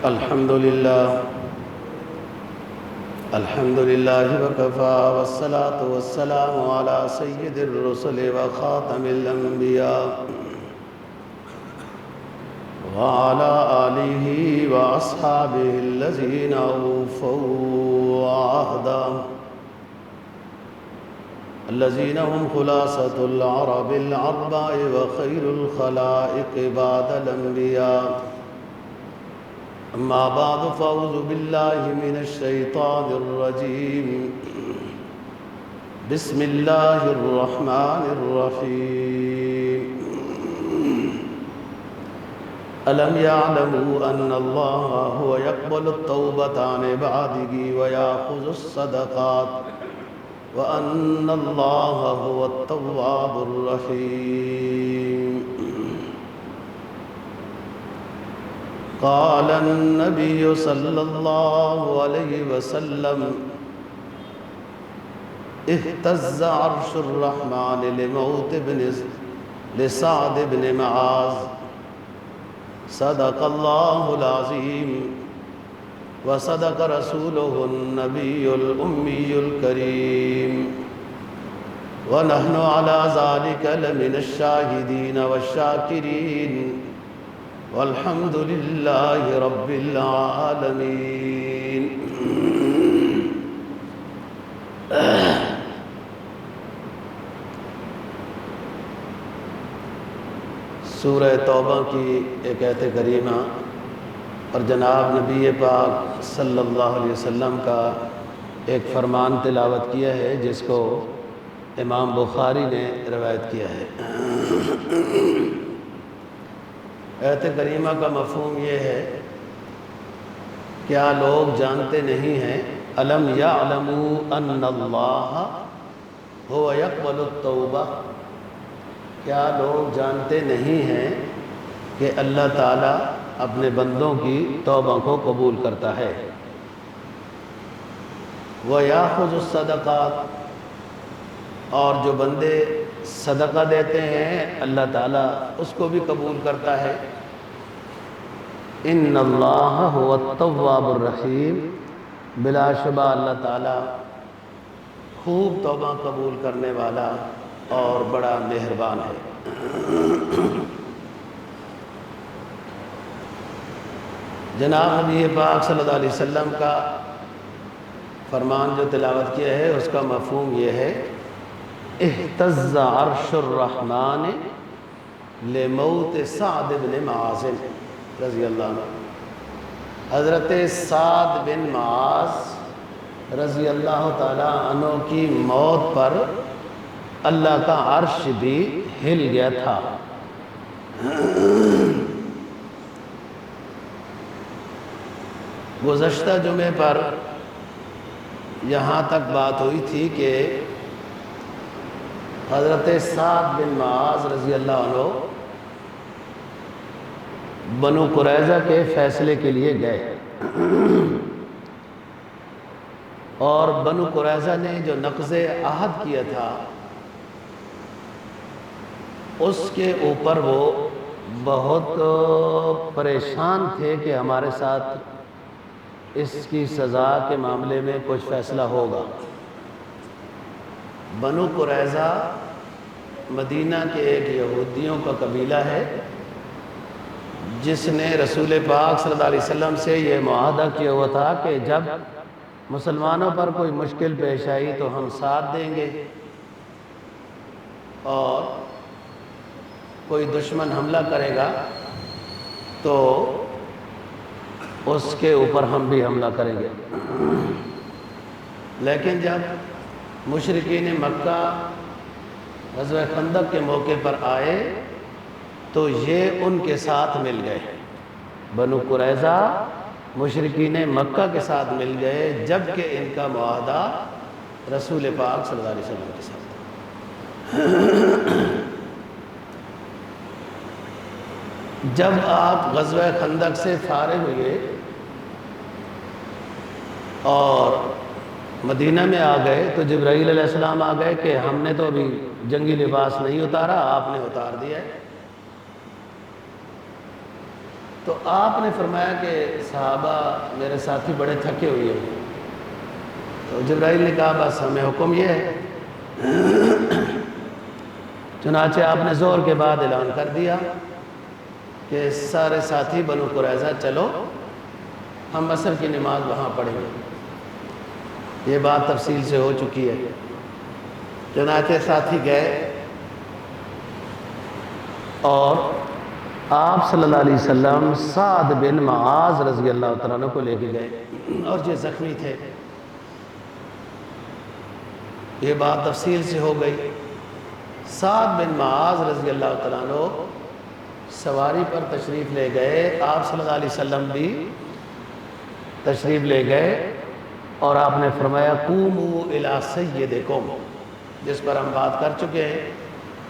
الحمد لله وكفى والصلاة والسلام على سيد الرسل وخاتم الأنبياء وعلى آله وأصحابه الذين أوفوا عهدا الذين هم خلاصة العرب الأربع وخير الخلائق بعد الأنبياء. أما بعد فأعوذ بالله من الشيطان الرجيم. بسم الله الرحمن الرحيم. ألم يعلموا أن الله هو يقبل التوبة عن عباده ويأخذ الصدقات وأن الله هو التواب الرحيم. قال النبي صلى الله عليه وسلم اهتز عرش الرحمن لموت لسعد بن معاذ. صدق الله العظيم وصدق رسوله النبي الأمي الكريم ونحن على ذلك لمن الشاهدين والشاكرين والحمد لله رب العالمين. سورہ توبہ کی ایک آیت کریمہ اور جناب نبی پاک صلی اللہ علیہ وسلم کا ایک فرمان تلاوت کیا ہے جس کو امام بخاری نے روایت کیا ہے. آیت کریمہ کا مفہوم یہ ہے، کیا لوگ جانتے نہیں ہیں الم یعلموا ان اللہ هو یقبل التوبہ، کیا لوگ جانتے نہیں ہیں کہ اللہ تعالیٰ اپنے بندوں کی توبہ کو قبول کرتا ہے. وَيَأْخُذُ الصَّدَقَاتِ، اور جو بندے صدقہ دیتے ہیں اللہ تعالیٰ اس کو بھی قبول کرتا ہے. ان اللہ هو التواب الرحیم، بلا شبہ اللہ تعالیٰ خوب توبہ قبول کرنے والا اور بڑا مہربان ہے. جناب نبی پاک صلی اللہ علیہ وسلم کا فرمان جو تلاوت کیا ہے اس کا مفہوم یہ ہے، اہتز عرش الرحمن لموت سعد بن معاذ رضی اللہ عنہ. حضرت سعد بن معاذ رضی اللہ تعالیٰ عنہ کی موت پر اللہ کا عرش بھی ہل گیا تھا. گزشتہ جمعے پر یہاں تک بات ہوئی تھی کہ حضرت سعد بن معاذ رضی اللہ عنہ بنو قریظہ کے فیصلے کے لیے گئے، اور بنو قریظہ نے جو نقض عہد کیا تھا اس کے اوپر وہ بہت پریشان تھے کہ ہمارے ساتھ اس کی سزا کے معاملے میں کچھ فیصلہ ہوگا. بنو قریظہ مدینہ کے ایک یہودیوں کا قبیلہ ہے جس نے رسول پاک صلی اللہ علیہ وسلم سے یہ معاہدہ کیا ہوا تھا کہ جب مسلمانوں پر کوئی مشکل پیش آئی تو ہم ساتھ دیں گے، اور کوئی دشمن حملہ کرے گا تو اس کے اوپر ہم بھی حملہ کریں گے. لیکن جب مشرکین مکہ غزوہ خندق کے موقع پر آئے تو یہ ان کے ساتھ مل گئے. بنو قریظہ مشرکین مکہ کے ساتھ مل گئے جبکہ ان کا معاہدہ رسول پاک صلی اللہ علیہ وسلم کے ساتھ. جب آپ غزوہ خندق سے فارغ ہوئے اور مدینہ میں آ گئے تو جبرائیل علیہ السلام آ گئے کہ ہم نے تو ابھی جنگی لباس نہیں اتارا، آپ نے اتار دیا ہے. تو آپ نے فرمایا کہ صحابہ میرے ساتھی بڑے تھکے ہوئے ہیں، تو جبرائیل نے کہا بس ہمیں حکم یہ ہے۔ چنانچہ آپ نے ظہر کے بعد اعلان کر دیا کہ سارے ساتھی بنو قریظہ چلو، ہم عصر کی نماز وہاں پڑھیں گے۔ یہ بات تفصیل سے ہو چکی ہے۔ چنانچہ ساتھی گئے اور آپ صلی اللہ علیہ وسلم سعد بن معاذ رضی اللہ تعالیٰ عنہ کو لے کے گئے، اور یہ زخمی تھے۔ یہ بات تفصیل سے ہو گئی۔ سعد بن معاذ رضی اللہ تعالیٰ عنہ سواری پر تشریف لے گئے، آپ صلی اللہ علیہ وسلم بھی تشریف لے گئے، اور آپ نے فرمایا قوموا الی سیدکم، جس پر ہم بات کر چکے ہیں۔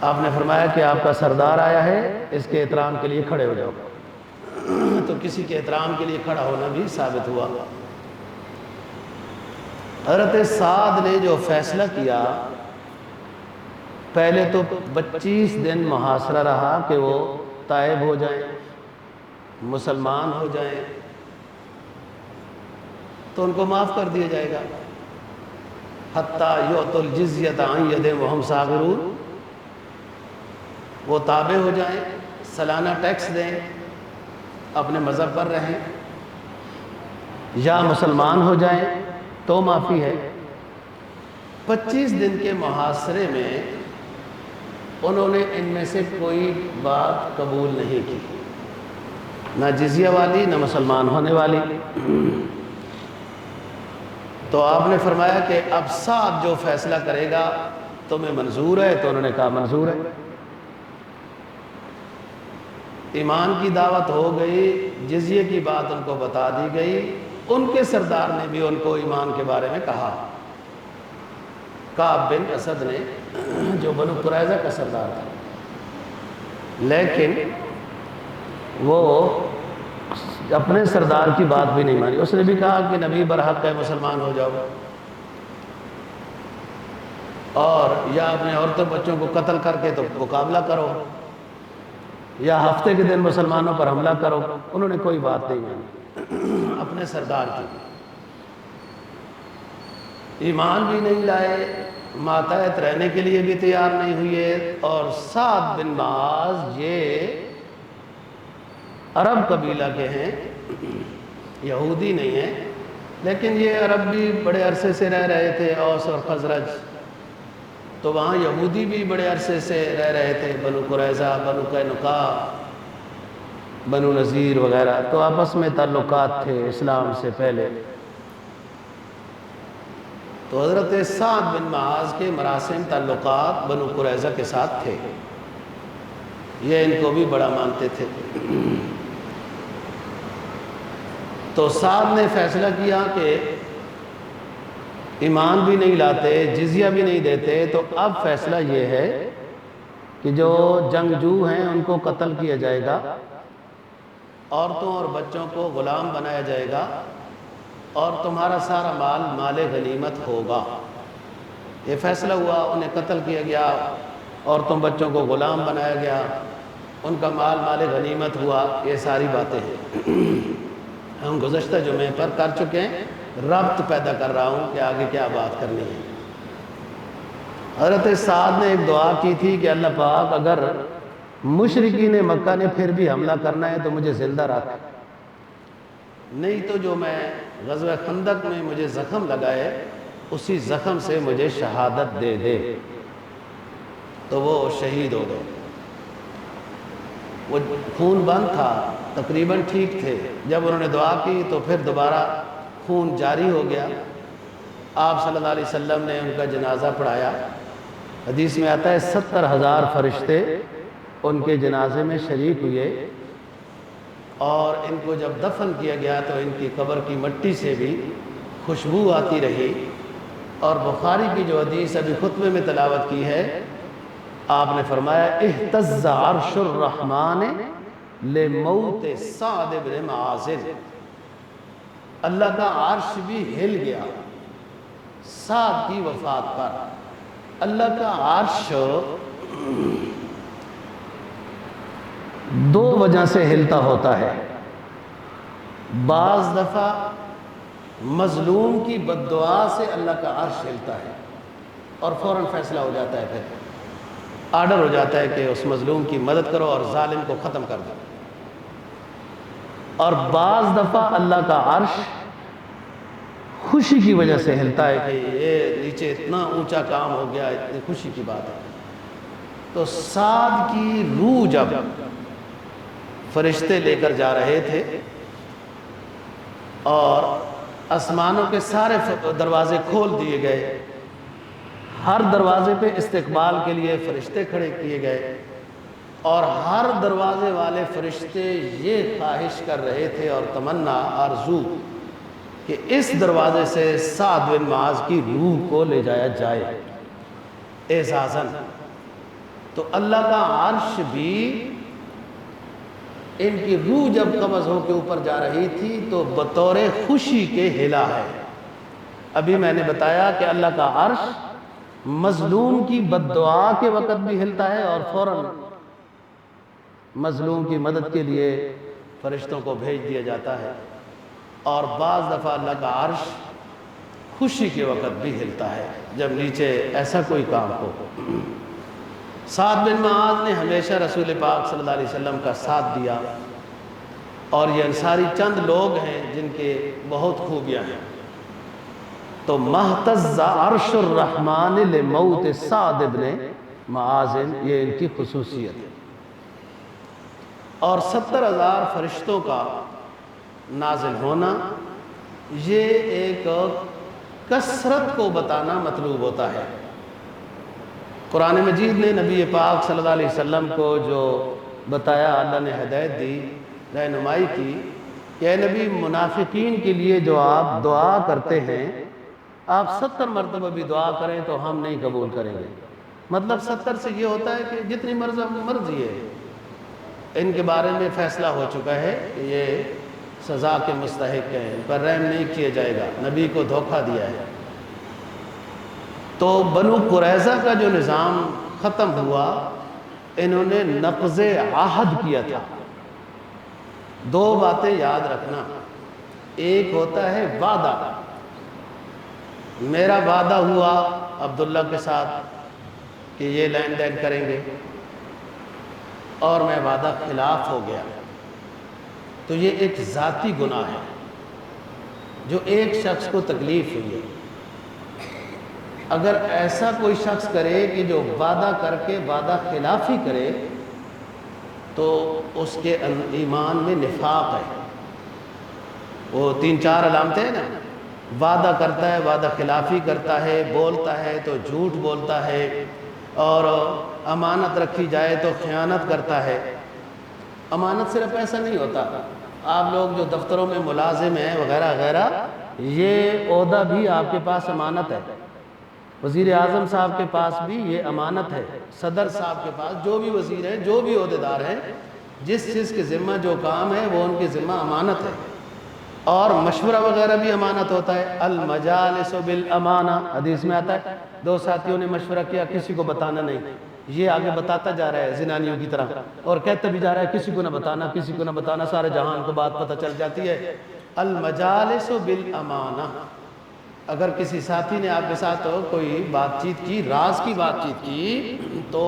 آپ نے فرمایا کہ آپ کا سردار آیا ہے، اس کے احترام کے لیے کھڑے ہو جاؤ۔ تو کسی کے احترام کے لیے کھڑا ہونا بھی ثابت ہوا۔ حضرت سعد نے جو فیصلہ کیا، پہلے تو 25 دن محاصرہ رہا کہ وہ تائب ہو جائیں، مسلمان ہو جائیں، تو ان کو معاف کر دیا جائے گا۔ حتیٰ یعطوا الجزیۃ عن ید وہم صاغرون، وہ تابع ہو جائیں، سالانہ ٹیکس دیں، اپنے مذہب پر رہیں، یا مسلمان ہو جائیں تو معافی ہے۔ 25 دن کے محاصرے میں انہوں نے ان میں سے کوئی بات قبول نہیں کی، نہ جزیہ والی نہ مسلمان ہونے والی۔ تو آپ نے فرمایا کہ اب سعد جو فیصلہ کرے گا تمہیں منظور ہے؟ تو انہوں نے کہا منظور ہے۔ ایمان کی دعوت ہو گئی، جزیے کی بات ان کو بتا دی گئی، ان کے سردار نے بھی ان کو ایمان کے بارے میں کہا۔ کعب بن اسد نے، جو بنو قریظہ کا سردار تھا، لیکن وہ اپنے سردار کی بات بھی نہیں مانی۔ اس نے بھی کہا کہ نبی برحق ہے، مسلمان ہو جاؤ، اور یا اپنے عورتوں بچوں کو قتل کر کے تو مقابلہ کرو، یا ہفتے کے دن مسلمانوں پر حملہ کرو۔ انہوں نے کوئی بات نہیں مانی اپنے سردار کی، ایمان بھی نہیں لائے، ماتحت رہنے کے لیے بھی تیار نہیں ہوئے۔ اور سعد بن معاذ یہ عرب قبیلہ کے ہیں، یہودی نہیں ہیں، لیکن یہ عرب بھی بڑے عرصے سے رہ رہے تھے، اوس اور خزرج، تو وہاں یہودی بھی بڑے عرصے سے رہ رہے تھے، بنو قریظہ، بنو قینقاع، بنو نذیر وغیرہ، تو آپس میں تعلقات تھے اسلام سے پہلے۔ تو حضرت سعد بن معاذ کے مراسم تعلقات بنو قریظہ کے ساتھ تھے، یہ ان کو بھی بڑا مانتے تھے۔ تو سعد نے فیصلہ کیا کہ ایمان بھی نہیں لاتے، جزیہ بھی نہیں دیتے، تو اب فیصلہ یہ ہے کہ جو جنگجو ہیں ان کو قتل کیا جائے گا، عورتوں اور بچوں کو غلام بنایا جائے گا، اور تمہارا سارا مال مال غنیمت ہوگا۔ یہ فیصلہ ہوا، انہیں قتل کیا گیا، عورتوں بچوں کو غلام بنایا گیا، ان کا مال مال غنیمت ہوا۔ یہ ساری باتیں ہیں، ہم گزشتہ جمعے پر کر چکے ہیں، ربط پیدا کر رہا ہوں کہ آگے کیا بات کرنی ہے۔ حضرت سعد نے ایک دعا کی تھی کہ اللہ پاک اگر مشرکین مکہ نے پھر بھی حملہ کرنا ہے تو مجھے زندہ رکھ، نہیں تو جو میں غزوہ خندق میں مجھے زخم لگائے اسی زخم سے مجھے شہادت دے دے۔ تو وہ شہید ہو گئے۔ وہ خون بند تھا، تقریباً ٹھیک تھے، جب انہوں نے دعا کی تو پھر دوبارہ خون جاری ہو گیا۔ آپ صلی اللہ علیہ وسلم نے ان کا جنازہ پڑھایا۔ حدیث میں آتا ہے 70,000 فرشتے ان کے جنازے میں شریک ہوئے، اور ان کو جب دفن کیا گیا تو ان کی قبر کی مٹی سے بھی خوشبو آتی رہی۔ اور بخاری کی جو حدیث ابھی خطبے میں تلاوت کی ہے، آپ نے فرمایا اہتز عرش الرحمن لموت سعد بن معاذ، اللہ کا عرش بھی ہل گیا سعد کی وفات پر۔ اللہ کا عرش دو وجہ سے ہلتا ہوتا ہے۔ بعض دفعہ مظلوم کی بد دعا سے اللہ کا عرش ہلتا ہے اور فوراً فیصلہ ہو جاتا ہے، پھر آرڈر ہو جاتا ہے کہ اس مظلوم کی مدد کرو اور ظالم کو ختم کر دو۔ اور بعض دفعہ اللہ کا عرش خوشی کی وجہ سے ہلتا ہے کہ یہ نیچے اتنا اونچا کام ہو گیا، اتنی خوشی کی بات ہے۔ تو سعد کی روح جب فرشتے لے کر جا رہے تھے اور آسمانوں کے سارے دروازے کھول دیے گئے، ہر دروازے پہ استقبال کے لیے فرشتے کھڑے کیے گئے، اور ہر دروازے والے فرشتے یہ خواہش کر رہے تھے اور تمنا آرزو کہ اس دروازے سے سعد بن معاذ کی روح کو لے جایا جائے اعزازاً۔ تو اللہ کا عرش بھی ان کی روح جب قبض ہو کے اوپر جا رہی تھی تو بطور خوشی کے ہلا ہے۔ ابھی میں نے بتایا کہ اللہ کا عرش مظلوم کی بد دعا کے وقت بھی ہلتا ہے اور فوراً مظلوم کی مدد کے لیے فرشتوں کو بھیج دیا جاتا ہے، اور بعض دفعہ اللہ کا عرش خوشی کے وقت بھی ہلتا ہے جب نیچے ایسا کوئی کام ہو۔ سعد بن معاذ نے ہمیشہ رسول پاک صلی اللہ علیہ وسلم کا ساتھ دیا، اور یہ انصاری چند لوگ ہیں جن کے بہت خوبیاں ہیں۔ تو مہتز عرش الرحمن لموت سعد بن معاذ، یہ ان کی خصوصیت ہے۔ اور 70,000 فرشتوں کا نازل ہونا یہ ایک کثرت کو بتانا مطلوب ہوتا ہے۔ قرآن مجید نے نبی پاک صلی اللہ علیہ وسلم کو جو بتایا، اللہ نے ہدایت دی، رہنمائی کی کہ اے نبی، منافقین کے لیے جو آپ دعا کرتے ہیں، آپ 70 مرتبہ بھی دعا کریں تو ہم نہیں قبول کریں گے۔ مطلب 70 سے یہ ہوتا ہے کہ جتنی مرضی ہے، ان کے بارے میں فیصلہ ہو چکا ہے کہ یہ سزا کے مستحق ہیں، ان پر رحم نہیں کیا جائے گا، نبی کو دھوکہ دیا ہے۔ تو بنو قریظہ کا جو نظام ختم ہوا، انہوں نے نقض عہد کیا تھا۔ دو باتیں یاد رکھنا، ایک ہوتا ہے وعدہ، میرا وعدہ ہوا عبداللہ کے ساتھ کہ یہ لین دین کریں گے، اور میں وعدہ خلاف ہو گیا، تو یہ ایک ذاتی گناہ ہے جو ایک شخص کو تکلیف ہوئی ہے۔ اگر ایسا کوئی شخص کرے کہ جو وعدہ کر کے وعدہ خلافی کرے، تو اس کے ایمان میں نفاق ہے۔ وہ 3-4 علامتیں ہیں نا، وعدہ کرتا ہے، وعدہ خلافی کرتا ہے، بولتا ہے تو جھوٹ بولتا ہے، اور امانت رکھی جائے تو خیانت کرتا ہے۔ امانت صرف ایسا نہیں ہوتا، آپ لوگ جو دفتروں میں ملازم ہیں وغیرہ وغیرہ، یہ عہدہ بھی آپ کے پاس امانت ہے۔ وزیر اعظم صاحب کے پاس بھی یہ امانت ہے، صدر صاحب کے پاس، جو بھی وزیر ہیں، جو بھی عہدیدار ہیں، جس چیز کے ذمہ جو کام ہے وہ ان کے ذمہ امانت ہے۔ اور مشورہ وغیرہ بھی امانت ہوتا ہے۔ المجالس بالامانہ، حدیث میں آتا ہے 2 ساتھیوں نے مشورہ کیا، کسی کو بتانا نہیں، یہ آگے بتاتا جا رہا ہے زنانیوں کی طرح، اور کہتا بھی جا رہا ہے کسی کو نہ بتانا، کسی کو نہ بتانا، سارے جہان کو بات پتہ چل جاتی ہے۔ المجالس بالامانہ، اگر کسی ساتھی نے آپ کے ساتھ کوئی بات چیت کی، راز کی بات چیت کی، تو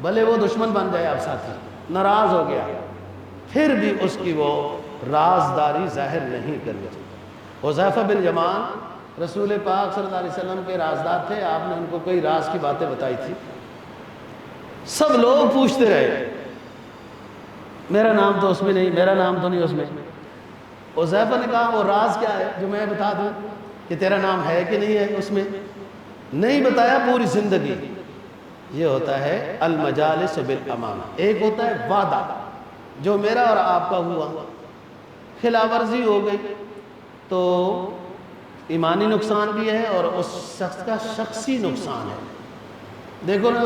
بھلے وہ دشمن بن جائے، آپ ساتھی ناراض ہو گیا، پھر بھی اس کی وہ رازداری ظاہر نہیں کرنی چاہیے۔ حذیفہ بن یمان رسول پاک صلی اللہ علیہ وسلم کے رازدار تھے، آپ نے ان کو کوئی راز کی باتیں بتائی تھی، سب لوگ پوچھتے رہے، میرا نام تو اس میں نہیں، میرا نام تو نہیں اس میں۔ حذیفہ نے کہا وہ راز کیا ہے جو میں بتا دوں کہ تیرا نام ہے کہ نہیں ہے اس میں؟ نہیں بتایا پوری زندگی۔ یہ ہوتا ہے المجالس بالامانہ۔ ایک ہوتا ہے وعدہ جو میرا اور آپ کا ہوا، خلاف ورزی ہو گئی تو ایمانی نقصان بھی ہے اور اس شخص کا شخصی نقصان ہے۔ دیکھو نا،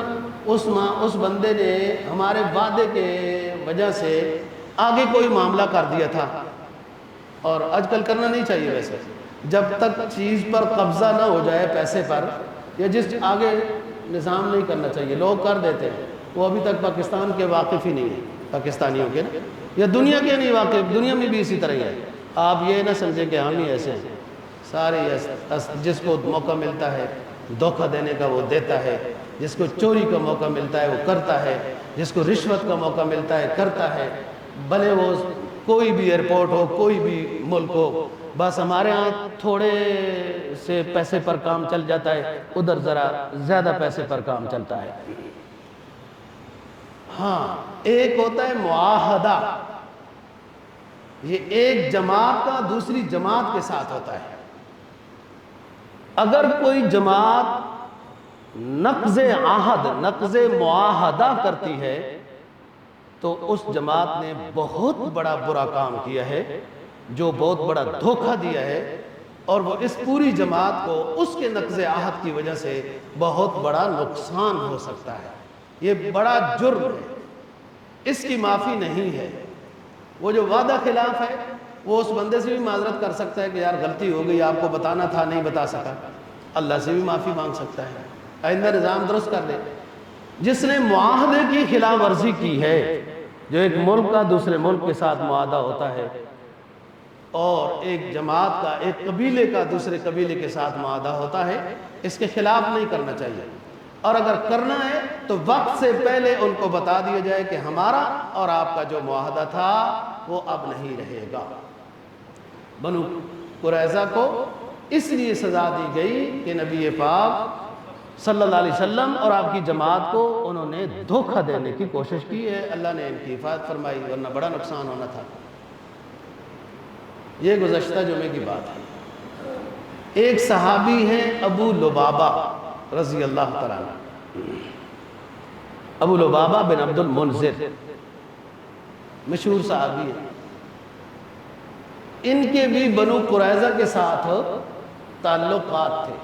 اس بندے نے ہمارے وعدے کے وجہ سے آگے کوئی معاملہ کر دیا تھا، اور آج کل کرنا نہیں چاہیے ویسے، جب تک چیز پر قبضہ نہ ہو جائے، پیسے پر یا جس آگے نظام نہیں کرنا چاہیے، لوگ کر دیتے ہیں۔ وہ ابھی تک پاکستان کے واقف ہی نہیں ہیں، پاکستانیوں کے نا، یا دنیا کے نہیں واقف، دنیا میں بھی اسی طرح ہی ہے. آپ یہ نہ سمجھیں کہ ہم ہی ایسے ہیں. سارے جس کو موقع ملتا ہے دھوکہ دینے کا وہ دیتا ہے، جس کو چوری کا موقع ملتا ہے وہ کرتا ہے، جس کو رشوت کا موقع ملتا ہے کرتا ہے. بھلے وہ کوئی بھی ایئرپورٹ ہو، کوئی بھی ملک ہو، بس ہمارے ہاں تھوڑے سے پیسے پر کام چل جاتا ہے، ادھر ذرا زیادہ پیسے پر کام چلتا ہے. ہاں، ایک ہوتا ہے معاہدہ، یہ ایک جماعت کا دوسری جماعت کے ساتھ ہوتا ہے. اگر کوئی جماعت نقض عہد، نقض معاہدہ کرتی ہے تو اس جماعت نے بہت بڑا برا کام کیا ہے، جو بہت بڑا دھوکہ دیا ہے، اور وہ اس پوری جماعت کو اس کے نقض عہد کی وجہ سے بہت بڑا نقصان ہو سکتا ہے. یہ بڑا جرم ہے، اس کی معافی نہیں ہے. وہ جو وعدہ خلاف ہے وہ اس بندے سے بھی معذرت کر سکتا ہے کہ یار غلطی ہو گئی، آپ کو بتانا تھا نہیں بتا سکا. اللہ سے بھی معافی مانگ سکتا ہے، آئندہ نظام درست کر دے. جس نے معاہدے کی خلاف ورزی کی ہے، جو ایک ملک کا دوسرے ملک کے ساتھ معاہدہ ہوتا ہے، اور ایک جماعت کا، ایک قبیلے کا دوسرے قبیلے کے ساتھ معاہدہ ہوتا ہے، اس کے خلاف نہیں کرنا چاہیے. اور اگر کرنا ہے تو وقت سے پہلے ان کو بتا دیا جائے کہ ہمارا اور آپ کا جو معاہدہ تھا وہ اب نہیں رہے گا. بنو قریظہ کو اس لیے سزا دی گئی کہ نبی پاک صلی اللہ علیہ وسلم اور آپ کی جماعت کو انہوں نے دھوکہ دینے کی کوشش کی ہے. اللہ نے ان کی حفاظت فرمائی، ورنہ بڑا نقصان ہونا تھا. یہ گزشتہ جمعے کی بات ہے. ایک صحابی ہیں ابو لبابہ رضی اللہ تعالیٰ عنہ، ابو لبابہ بن عبد المنذر، مشہور صحابی ہیں. ان کے بھی بنو قریظہ کے ساتھ تعلقات تھے،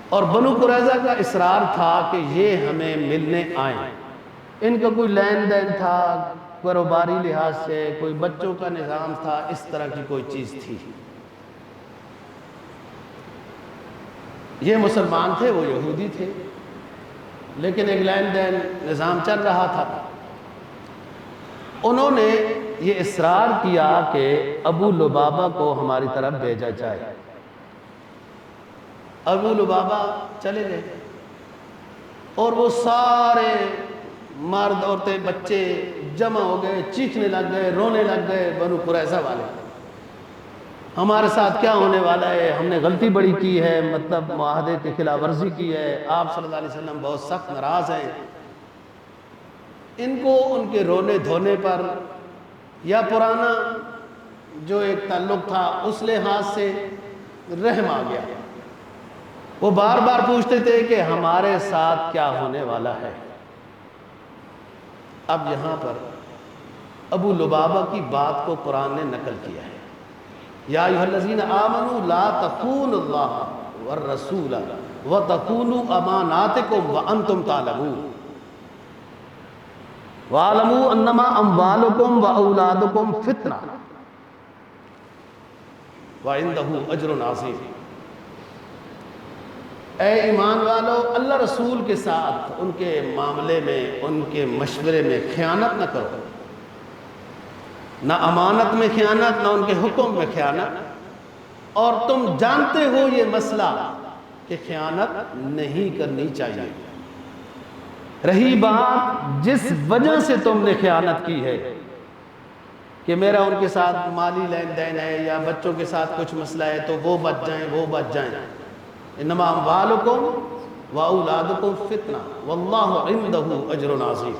اور بنو قریظہ کا اصرار تھا کہ یہ ہمیں ملنے آئیں. ان کا کوئی لین دین تھا، کاروباری لحاظ سے، کوئی بچوں کا نظام تھا، اس طرح کی کوئی چیز تھی. یہ مسلمان تھے، وہ یہودی تھے، لیکن ایک لین دین نظام چل رہا تھا. انہوں نے یہ اصرار کیا کہ ابو لبابہ کو ہماری طرف بھیجا جائے. ابو لبابہ چلے گئے، اور وہ سارے مرد عورتیں بچے جمع ہو گئے، چیخنے لگ گئے، رونے لگ گئے. بنو قریظہ والے، ہمارے ساتھ کیا ہونے والا ہے، ہم نے غلطی بڑی کی ہے، مطلب معاہدے کی خلاف ورزی کی ہے، آپ صلی اللہ علیہ وسلم بہت سخت ناراض ہیں. ان کو ان کے رونے دھونے پر یا پرانا جو ایک تعلق تھا اس لحاظ سے رحم آ گیا. وہ بار بار پوچھتے تھے کہ ہمارے ساتھ کیا ہونے والا ہے. اب یہاں پر ابو لبابہ کی بات کو قرآن نے نقل کیا ہے. یا ایھا الذین آمنوا لا تخونوا اللہ والرسول وتخونوا اماناتکم وانتم تعلمون وَاعْلَمُوا أَنَّمَا أَمْوَالُكُمْ وَأَوْلَادُكُمْ فِتْنَةٌ وَعِندَهُ أَجْرٌ عَظِيمٌ. اے ایمان والو، اللہ رسول کے ساتھ ان کے معاملے میں، ان کے مشورے میں خیانت نہ کرو. نہ امانت میں خیانت، نہ ان کے حکم میں خیانت. اور تم جانتے ہو یہ مسئلہ کہ خیانت نہیں کرنی چاہیے. رہی بات جس وجہ سے تم نے خیانت کی ہے کہ میرا ان کے ساتھ مالی لین دین ہے یا بچوں کے ساتھ کچھ مسئلہ ہے تو وہ بچ جائیں، وہ بچ جائیں. انما اموالکم واولادکم فتنہ واللہ عندہ اجر عظیم.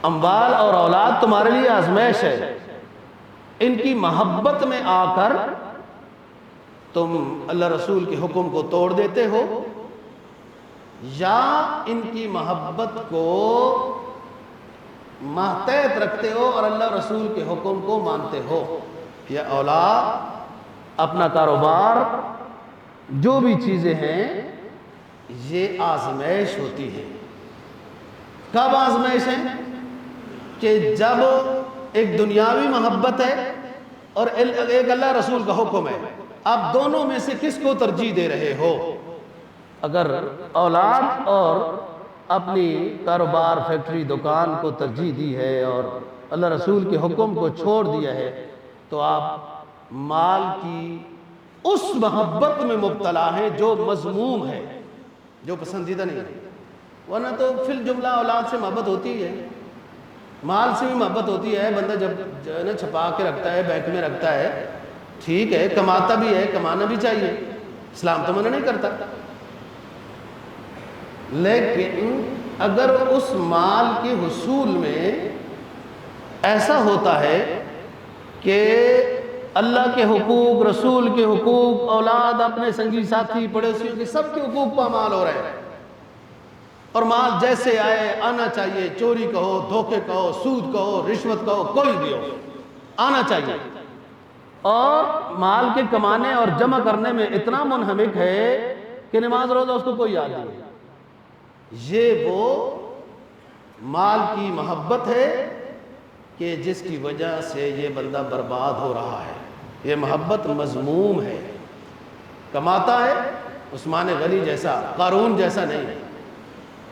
اموال اور اولاد تمہارے لیے آزمائش ہے. ان کی محبت میں آ کر تم اللہ رسول کے حکم کو توڑ دیتے ہو، یا ان کی محبت کو ماتحت رکھتے ہو اور اللہ رسول کے حکم کو مانتے ہو. یا اولاد، اپنا کاروبار، جو بھی چیزیں ہیں، یہ آزمائش ہوتی ہے. کب آزمائش ہے؟ کہ جب ایک دنیاوی محبت ہے اور ایک اللہ رسول کا حکم ہے. آپ دونوں میں سے کس کو ترجیح دے رہے ہو؟ اگر اولاد اور اپنی کاروبار فیکٹری دکان کو ترجیح دی ہے اور اللہ رسول کے حکم کو چھوڑ دیا ہے تو آپ مال کی اس محبت میں مبتلا ہیں جو مذموم ہے، جو پسندیدہ نہیں ہے۔ ورنہ تو فی الجملہ اولاد سے محبت ہوتی ہے، مال سے بھی محبت ہوتی ہے۔ بندہ جب جو ہے نا چھپا کے رکھتا ہے، بینک میں رکھتا ہے، ٹھیک ہے، کماتا بھی ہے، کمانا بھی چاہیے، اسلام تو منع نہیں کرتا، لیکن اگر اس مال کے حصول میں ایسا ہوتا ہے کہ اللہ کے حقوق، رسول کے حقوق، اولاد، اپنے سنگی ساتھی، پڑوسیوں کے سب کے حقوق پامال ہو رہے ہیں، اور مال جیسے آئے آنا چاہیے، چوری کہو، دھوکے کہو، سود کہو، رشوت کہو، کوئی بھی ہو، آنا چاہیے، اور مال کے کمانے اور جمع کرنے میں اتنا منہمک ہے کہ نماز روزہ اس کو کوئی یاد نہیں۔ یہ وہ مال کی محبت ہے کہ جس کی وجہ سے یہ بندہ برباد ہو رہا ہے۔ یہ محبت مذموم ہے۔ کماتا ہے عثمان غنی جیسا، قارون جیسا نہیں،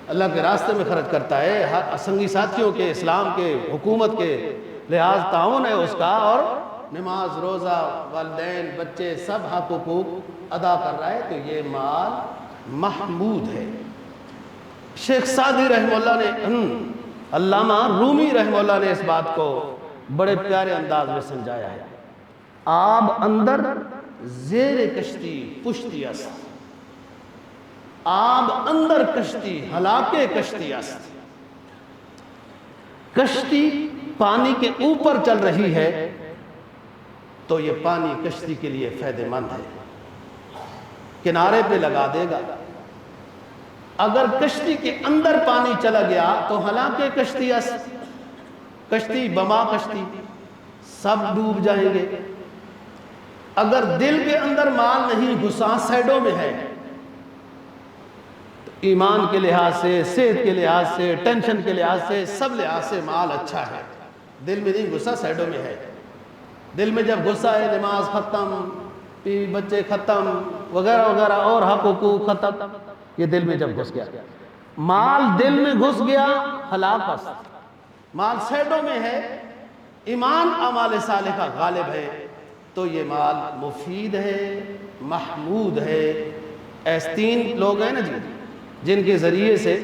اللہ کے راستے میں خرچ کرتا ہے، ہر سنگی ساتھیوں کے، اسلام کے، حکومت کے لحاظ تعاون ہے اس کا، اور نماز روزہ، والدین، بچے، سب حق حقوق ادا کر رہا ہے، تو یہ مال محمود ہے۔ شیخ سعدی رحمہ اللہ نے، علامہ رومی رحمہ اللہ نے اس بات کو بڑے پیارے انداز میں سمجھایا ہے۔ آب اندر زیر کشتی پشتی است، آب اندر کشتی ہلاکے کشتی است۔ کشتی پانی کے اوپر چل رہی ہے تو یہ پانی کشتی کے لیے فائدہ مند ہے، کنارے پہ لگا دے گا۔ اگر کشتی کے اندر پانی چلا گیا تو ہلاکے کشتی است، کشتی بما کشتی، سب ڈوب جائیں گے۔ اگر دل کے اندر مال نہیں گھسا، سائڈوں میں ہے، تو ایمان کے لحاظ سے، صحت کے لحاظ سے، ٹینشن کے لحاظ سے، سب لحاظ سے مال اچھا ہے۔ دل میں نہیں گھسا، سائڈوں میں ہے۔ دل میں جب گھسا ہے، نماز ختم، بیوی بچے ختم، وغیرہ وغیرہ، اور حق حقوق ختم، یہ دل میں جب گھس گیا، مال دل میں گھس گیا، ہلاک است۔ مال سائڈوں میں ہے، ایمان اعمال صالحہ کا غالب ہے، تو یہ مال مفید ہے، محمود ہے۔ ایسے تین لوگ ہیں نا جی، جن کے ذریعے سے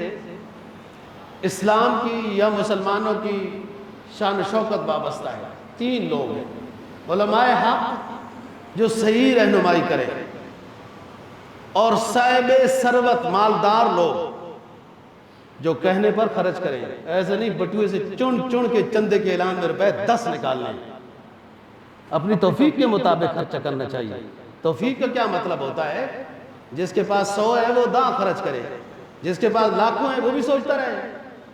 اسلام کی یا مسلمانوں کی شان و شوکت وابستہ ہے۔ تین لوگ ہیں، علماء حق جو صحیح رہنمائی کرے، اور صاحب ثروت مالدار لوگ جو کہنے پر خرچ کریں، ایسے نہیں بٹوے سے چن چن کے چندے کے اعلان میں روپے 10 نکال لیں، اپنی توفیق کے مطابق خرچہ کرنا چاہیے۔ توفیق کا کیا مطلب ہوتا ہے؟ جس کے پاس 100 ہے وہ 10 خرچ کرے، جس کے پاس لاکھوں ہے وہ بھی سوچتا رہے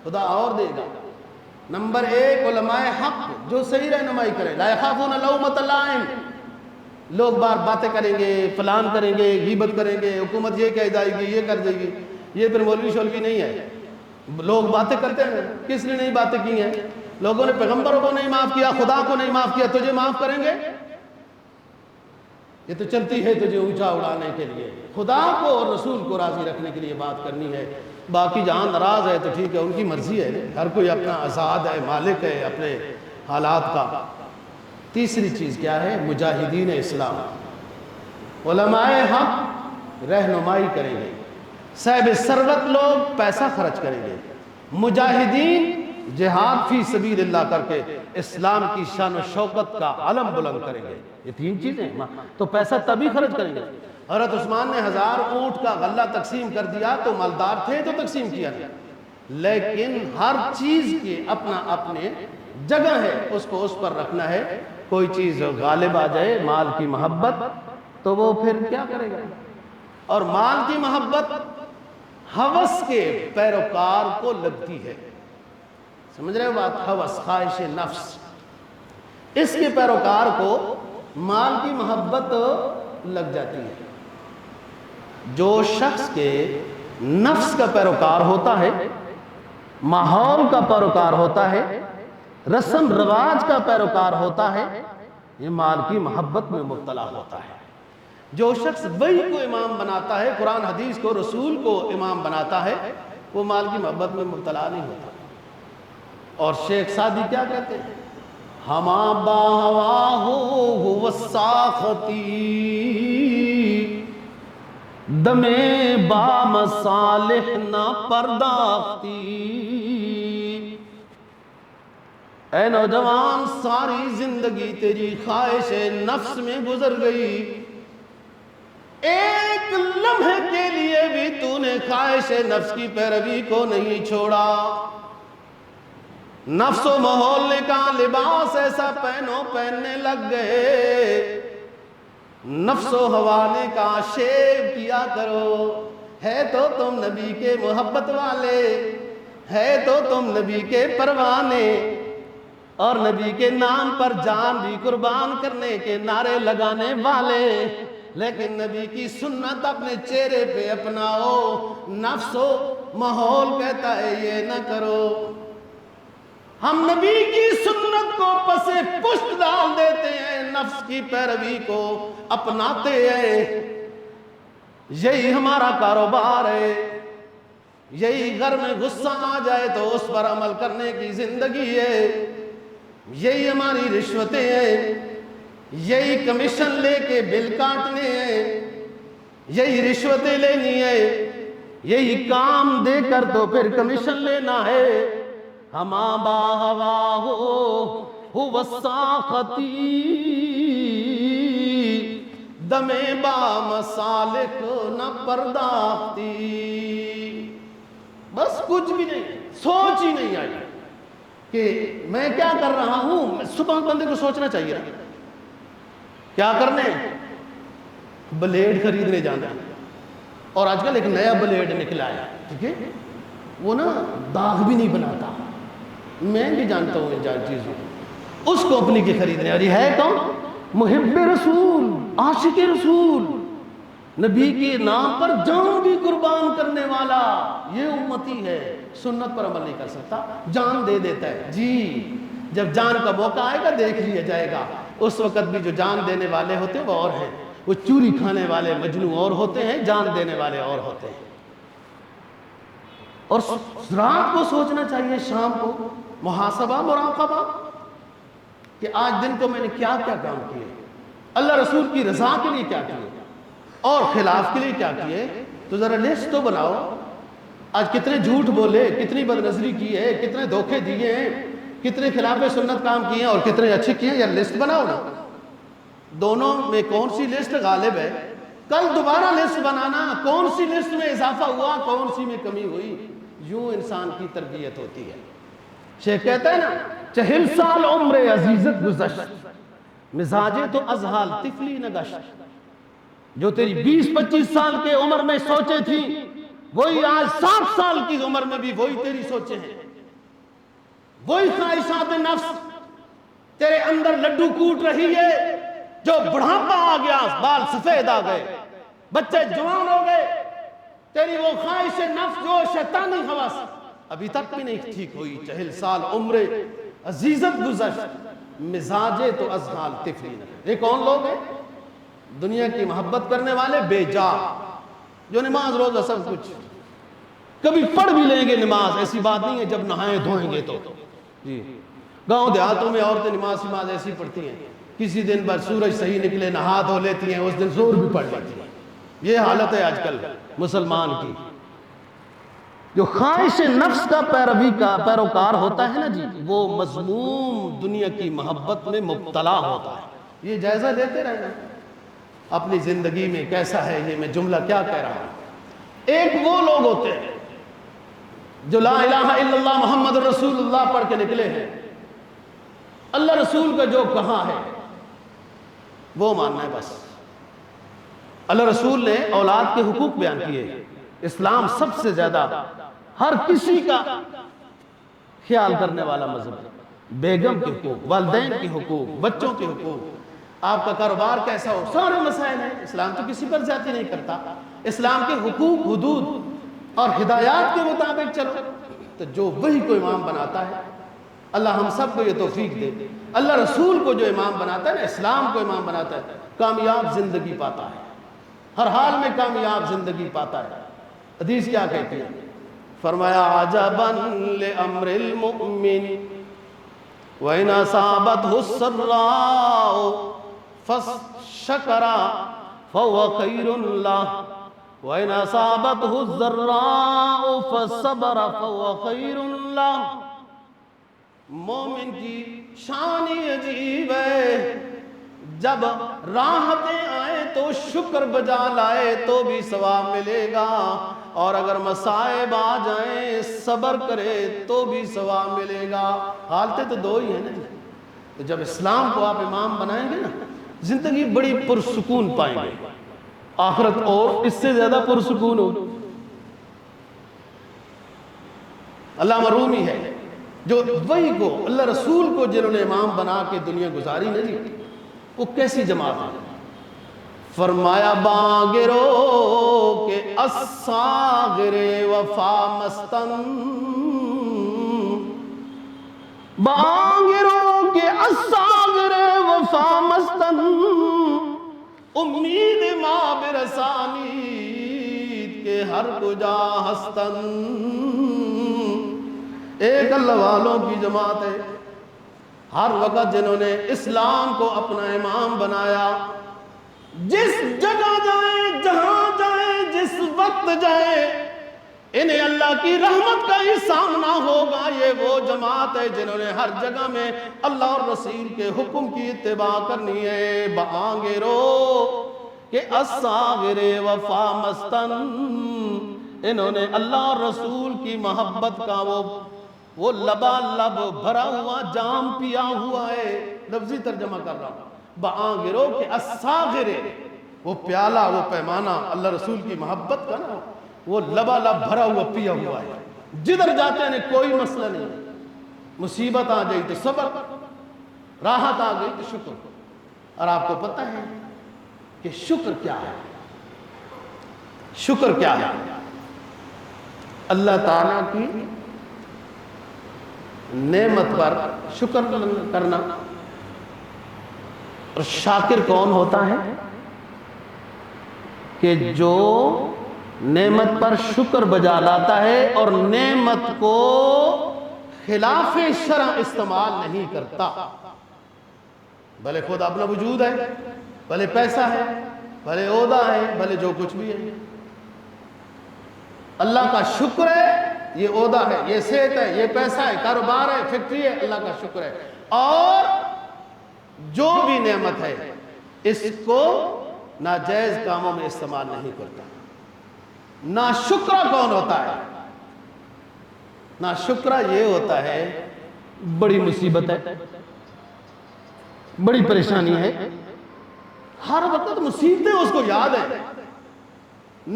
خدا اور دے گا۔ نمبر 1 علماء حق جو صحیح رہنمائی کرے، لا یخافون لومۃ لائم۔ لوگ بار باتیں کریں گے، فلان کریں گے، غیبت کریں گے، حکومت یہ کہہ جائے گی، یہ کر دے گی، یہ پھر مولوی شولوی نہیں ہے۔ لوگ باتیں کرتے ہیں، کس نے نہیں باتیں کی ہیں؟ لوگوں نے پیغمبروں کو نہیں معاف کیا، خدا کو نہیں معاف کیا، تجھے معاف کریں گے؟ یہ تو چلتی ہے تجھے اونچا اڑانے کے لیے، خدا کو اور رسول کو راضی رکھنے کے لیے بات کرنی ہے۔ باقی جہاں ناراض ہے تو ٹھیک ہے، ان کی مرضی ہے، ہر کوئی اپنا آزاد ہے، مالک ہے اپنے حالات کا۔ تیسری چیز کیا ہے؟ مجاہدین اسلام، علماء حق رہنمائی کریں گے، صاحب ثروت لوگ پیسہ خرچ کریں گے، مجاہدین جہاد فی سبیل اللہ کر کے اسلام کی شان و شوکت کا علم بلند کریں گے۔ یہ تین چیزیں، تو پیسہ تبھی خرچ کریں گے۔ حضرت عثمان نے 1000 اونٹ کا غلہ تقسیم کر دیا تو مالدار تھے تو تقسیم کیا، لیکن ہر چیز کی اپنا اپنے جگہ ہے، اس کو اس پر رکھنا ہے۔ کوئی چیز غالب آ جائے، مال کی محبت، تو وہ پھر کیا کرے گا؟ اور مال کی محبت ہوس کے پیروکار کو لگتی ہے، سمجھ رہے ہو بات؟ ہوس، خواہش نفس، اس کے پیروکار کو مال کی محبت لگ جاتی ہے۔ جو شخص کے نفس کا پیروکار ہوتا ہے، ماحول کا پیروکار ہوتا ہے، رسم رواج کا پیروکار ہوتا ہے، یہ مال کی محبت میں مبتلا ہوتا ہے۔ جو شخص وحی کو امام بناتا ہے، قرآن حدیث کو، رسول کو امام بناتا ہے، وہ مال کی محبت میں مبتلا نہیں ہوتا۔ اور شیخ سعدی کیا کہتے ہیں؟ ہما با ہوا ہو ساختی دمے با مصالح نہ پرداختی۔ اے نوجوان، ساری زندگی تیری خواہش نفس میں گزر گئی، ایک لمحے کے لیے بھی تو نے خواہش نفس کی پیروی کو نہیں چھوڑا۔ نفس و ماحول نے کہا لباس ایسا پہننے لگ گئے، نفس و ہوا نے کہا شیو کیا کرو، ہے تو تم نبی کے محبت والے، ہے تو تم نبی کے پروانے، اور نبی کے نام پر جان بھی قربان کرنے کے نعرے لگانے والے، لیکن نبی کی سنت اپنے چہرے پہ اپناؤ۔ نفس و ماحول کہتا ہے یہ نہ کرو، ہم نبی کی سنت کو پس پشت ڈال دیتے ہیں، نفس کی پیروی کو اپناتے ہیں۔ یہی ہمارا کاروبار ہے، یہی گھر میں غصہ آ جائے تو اس پر عمل کرنے کی زندگی ہے، یہی ہماری رشوتیں ہیں، یہی کمیشن لے کے بل کاٹنے ہیں، یہی رشوتیں لینی ہے، یہی کام دے کر تو پھر کمیشن لینا ہے۔ ہما با ہوا ہو ساختی دمے با مصالح نہ پرداختی۔ بس کچھ بھی نہیں، سوچ ہی نہیں آئی کہ میں کیا کر رہا ہوں۔ صبح بندے کو سوچنا چاہیے نا کیا کرنے، بلیڈ خریدنے جانا، اور آج کل ایک نیا بلیڈ نکلا ہے، ٹھیک ہے، وہ نا داغ بھی نہیں بناتا، میں بھی جانتا ہوں یہ چیزوں، اس کمپنی کی خریدنے، اور یہ ہے کون؟ محب رسول، عاشق رسول، نبی کے نام پر جان بھی قربان کرنے والا، یہ امتی ہے۔ سنت پر عمل نہیں کر سکتا، جان دے دیتا ہے، جی جب جان کا موقع آئے گا دیکھ لیا جائے گا۔ اس وقت بھی جو جان دینے والے ہوتے ہیں وہ اور ہیں، وہ چوری کھانے والے مجنو اور ہوتے ہیں، جان دینے والے اور ہوتے ہیں۔ اور رات کو سوچنا چاہیے، شام کو محاسبہ مراقبہ کہ آج دن کو میں نے کیا کیا کام کیے، اللہ رسول کی رضا کے لیے کیا کیے اور خلاف کے لیے کیا کیے، تو ذرا لسٹ تو بناؤ۔ آج کتنے جھوٹ بولے، کتنی بدنظری کی ہے، کتنے دھوکے دیے ہیں، کتنے خلاف سنت کام کیے ہیں اور کتنے اچھے کیے ہیں، یا لسٹ بناؤ نا۔ دونوں میں کون سی لسٹ غالب ہے؟ کل دوبارہ لسٹ بنانا، کون سی لسٹ میں اضافہ ہوا، کون سی میں کمی ہوئی۔ یوں انسان کی تربیت ہوتی ہے۔ شیخ کہتا ہے نا 40 سال عمر عزیزت گزشت، مزاجے تو ازحال طفلی نگشت۔ جو تیری 20-25 سال کے عمر میں سوچے تھی، وہی آج 60 سال کی عمر میں بھی وہی تیری سوچے ہیں، وہی خواہشات نفس تیرے اندر لڈو کوٹ رہی ہے۔ جو بڑھاپا آ گیا، بال سفید آ گئے، بچے جوان ہو گئے، تیری وہ خواہش نفس جو شیطانی حواس ابھی تک بھی نہیں ٹھیک ہوئی۔ 40 سال عمر عزیزت گزشت، مزاجے تو ازحال طفلی نگشت۔ یہ کون لوگ ہیں؟ دنیا کی محبت کرنے والے، بے جا، جو نماز روزہ سب کچھ کبھی پڑھ بھی لیں گے نماز، ایسی بات نہیں ہے جب نہائیں دھوئیں گے تو جی۔ گاؤں دیہاتوں میں عورتیں نماز ایسی پڑھتی ہیں، کسی دن بعد سورج صحیح نکلے نہا دھو لیتی ہیں، اس دن زور بھی پڑھ لیتی ہیں۔ یہ حالت ہے آج کل مسلمان کی۔ جو خواہش نفس کا پیروکار ہوتا ہے نا جی، وہ مذموم دنیا کی محبت میں مبتلا ہوتا ہے۔ یہ جائزہ لیتے رہنا اپنی زندگی میں کیسا ہے، یہ میں جملہ کیا کہہ رہا ہوں۔ ایک وہ لوگ ہوتے ہیں جو لا الہ الا اللہ محمد رسول اللہ پڑھ کے نکلے ہیں، اللہ رسول کا جو کہا ہے وہ ماننا ہے بس۔ اللہ رسول نے اولاد کے حقوق بیان کیے۔ اسلام سب سے زیادہ ہر کسی کا خیال کرنے والا مذہب ہے۔ بیگم کے حقوق، والدین کے حقوق، بچوں کے حقوق، آپ کا کاروبار کیسا ہو، سارے مسائل ہیں۔ اسلام تو کسی پر زیادتی نہیں کرتا۔ اسلام کے حقوق، حدود اور ہدایات کے مطابق چلو، تو جو وہی کو امام بناتا ہے، اللہ ہم سب کو یہ توفیق دے، اللہ رسول کو جو امام بناتا ہے نا، اسلام کو امام بناتا ہے، کامیاب زندگی پاتا ہے، ہر حال میں کامیاب زندگی پاتا ہے۔ حدیث کیا کہتی ہے؟ فرمایا عجباً لأمر المؤمن وإن أصابته السراء فشكر فهو خير له وإن أصابته الضراء فصبر فهو خير له۔ مومن کی شان ہی عجیب ہے، جب راحتیں آئیں تو شکر بجا لائے تو بھی ثواب ملے گا، اور اگر مصائب آ جائیں صبر کرے تو بھی ثواب ملے گا۔ حالتیں تو دو ہی ہیں نا جی۔ تو جب اسلام کو آپ امام بنائیں گے نا، زندگی بڑی پرسکون پائیں گے، آخرت اور اس سے زیادہ پرسکون ہو۔ علامہ رومی ہے جو وہی کو، اللہ رسول کو جنہوں نے امام بنا کے دنیا گزاری نا جی، وہ کیسی جماعت ہے؟ فرمایا باغرو کہ الصاغر وفا مستن، باغرو کہ الصاغر وفا مستن، امید ماں برسانید کے ہر کجا ہستن۔ ایک اللہ والوں کی جماعت ہے، ہر وقت جنہوں نے اسلام کو اپنا امام بنایا، جس جگہ جائیں، جہاں جائیں، جس وقت جائیں، انہیں اللہ کی رحمت کا ہی سامنا ہوگا۔ یہ وہ جماعت ہے جنہوں نے ہر جگہ میں اللہ اور رسول کے حکم کی اتباع کرنی ہے۔ بآنگرو کہ الصاغر وفا مستن، انہوں نے اللہ اور رسول کی محبت کا وہ لبا لب بھرا ہوا جام پیا ہوا ہے۔ لفظی ترجمہ کر رہا ہوں، بآنگرو کہ الصاغر، وہ پیالہ، وہ پیمانہ اللہ رسول کی محبت کا نا، وہ لبا لب بھرا ہوا پیا ہوا ہے۔ جدھر جاتے ہیں کوئی مسئلہ نہیں، مصیبت آ گئی تو صبر، راحت آ گئی تو شکر۔ اور آپ کو پتہ ہے کہ شکر کیا ہے؟ شکر کیا ہے؟ اللہ تعالیٰ کی نعمت پر شکر کرنا۔ اور شاکر کون ہوتا ہے؟ کہ جو نعمت پر شکر بجا لاتا ہے اور نعمت کو خلاف شرع استعمال نہیں کرتا۔ بھلے خود اپنا وجود ہے، بھلے پیسہ ہے، بھلے عہدہ ہے، بھلے جو کچھ بھی ہے، اللہ کا شکر ہے، یہ عہدہ ہے، یہ صحت ہے، یہ پیسہ ہے، کاروبار ہے، فیکٹری ہے، اللہ کا شکر ہے۔ اور جو بھی نعمت ہے اس کو ناجائز کاموں میں استعمال نہیں کرتا۔ ناشکرہ کون ہوتا ہے؟ ناشکرہ یہ ہوتا ہے، بڑی مصیبت ہے، بڑی پریشانی ہے، ہر وقت مصیبتیں اس کو یاد ہیں،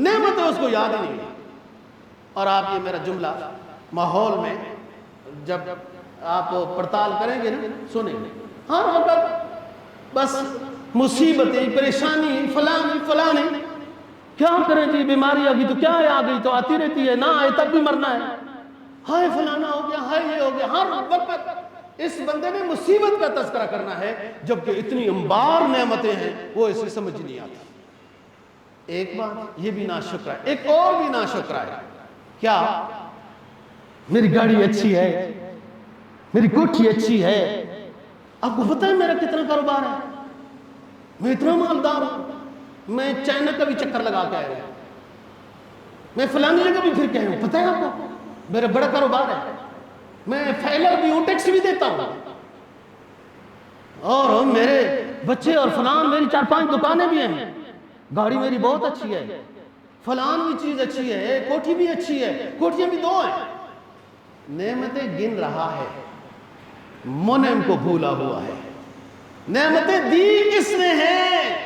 نعمتیں اس کو یاد ہی نہیں۔ اور آپ یہ میرا جملہ ماحول میں جب آپ پڑتال کریں گے نا، سنیں گے، ہر وقت بس مصیبتیں، پریشانی، فلانی، کیا کریں جی، بیماری آ گئی تو کیا ہے، آ گئی تو آتی رہتی ہے، نہ آئے تب بھی مرنا ہے، ہائے فلانا ہو گیا، ہائے یہ ہو گیا۔ ہر وقت اس بندے نے مصیبت کا تذکرہ کرنا ہے، جبکہ اتنی انبار نعمتیں ہیں وہ اسے سمجھ نہیں آتی۔ ایک بات یہ بھی ناشکرہ ہے، ایک اور بھی ناشکرہ ہے۔ کیا؟ میری گاڑی اچھی ہے، میری کوٹھی اچھی ہے، آپ کو پتہ ہے میرا کتنا کاروبار ہے، میں اتنا مالدار ہوں، میں چائنا کا بھی چکر لگا کے آیا ہوں، میں فلانی جگہ بھی پھر کہ ہوں، پتہ ہے آپ کو میرا بڑا کاروبار ہے، میں فائلر بھی ہوں، ٹیکس بھی دیتا ہوں، اور میرے بچے اور فلان، میری 4-5 دکانیں بھی ہیں، گاڑی میری بہت اچھی ہے، فلان بھی چیز اچھی ہے، کوٹھی بھی اچھی ہے، کوٹھیاں بھی 2 ہیں۔ نعمتیں گن رہا ہے، منعم کو بھولا ہوا ہے۔ نعمتیں دی کس نے ہیں؟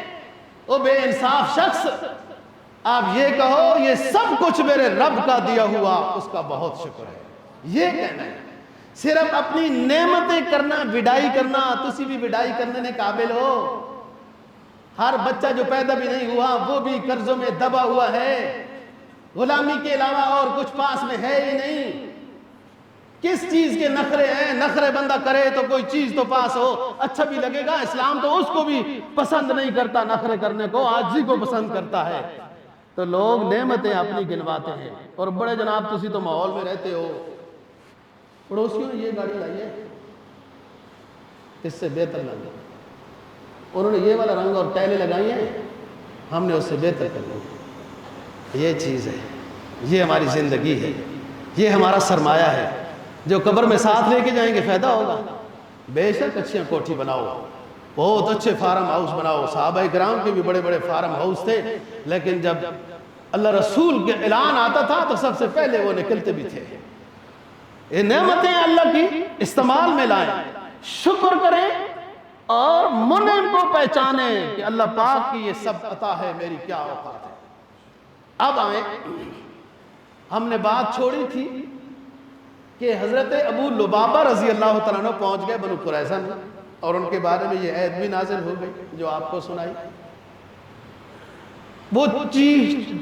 او بے انصاف شخص، آپ یہ کہو یہ سب کچھ میرے رب کا دیا ہوا، اس کا بہت شکر ہے، یہ کہنا ہے۔ صرف اپنی نعمتیں کرنا، وڈائی کرنا، تسی بھی وڈائی کرنے نے قابل ہو۔ ہر بچہ جو پیدا بھی نہیں ہوا وہ بھی قرضوں میں دبا ہوا ہے، غلامی کے علاوہ اور کچھ پاس میں ہے ہی نہیں۔ کس چیز کے نخرے ہیں؟ نخرے بندہ کرے تو کوئی چیز تو پاس ہو، اچھا بھی لگے گا۔ اسلام تو اس کو بھی پسند نہیں کرتا نخرے کرنے کو، عاجزی کو پسند کرتا ہے۔ تو لوگ نعمتیں اپنی گنواتے ہیں، اور بڑے جناب تسی تو ماحول میں رہتے ہو، پڑوسیوں نے یہ گاڑی لائی ہے، اس سے بہتر لگی، انہوں نے یہ والا رنگ اور ٹائلیں لگائی ہیں، ہم نے اس سے بہتر کر لی۔ یہ چیز ہے، یہ ہماری زندگی ہے، یہ ہمارا سرمایہ ہے، جو قبر میں ساتھ لے کے جائیں گے فائدہ ہوگا۔ بے شک اچھی کوٹھی بناؤ، بہت اچھے فارم ہاؤس بناؤ، صحابہ کرام کے بھی بڑے بڑے فارم ہاؤس تھے، لیکن جب اللہ رسول کے اعلان آتا تھا تو سب سے پہلے وہ نکلتے بھی تھے۔ یہ نعمتیں اللہ کی استعمال میں لائیں، شکر کریں اور منعم کو پہچانیں کہ اللہ پاک کی یہ سب عطا ہے، میری کیا اوقات ہے۔ اب آئیں، ہم نے بات چھوڑی تھی کہ حضرت ابو لبابہ رضی اللہ تعالیٰ عنہ پہنچ گئے بنو قریظہ میں، اور ان کے بارے میں یہ آیت بھی نازل ہو گئی جو آپ کو سنائی۔ وہ چیخ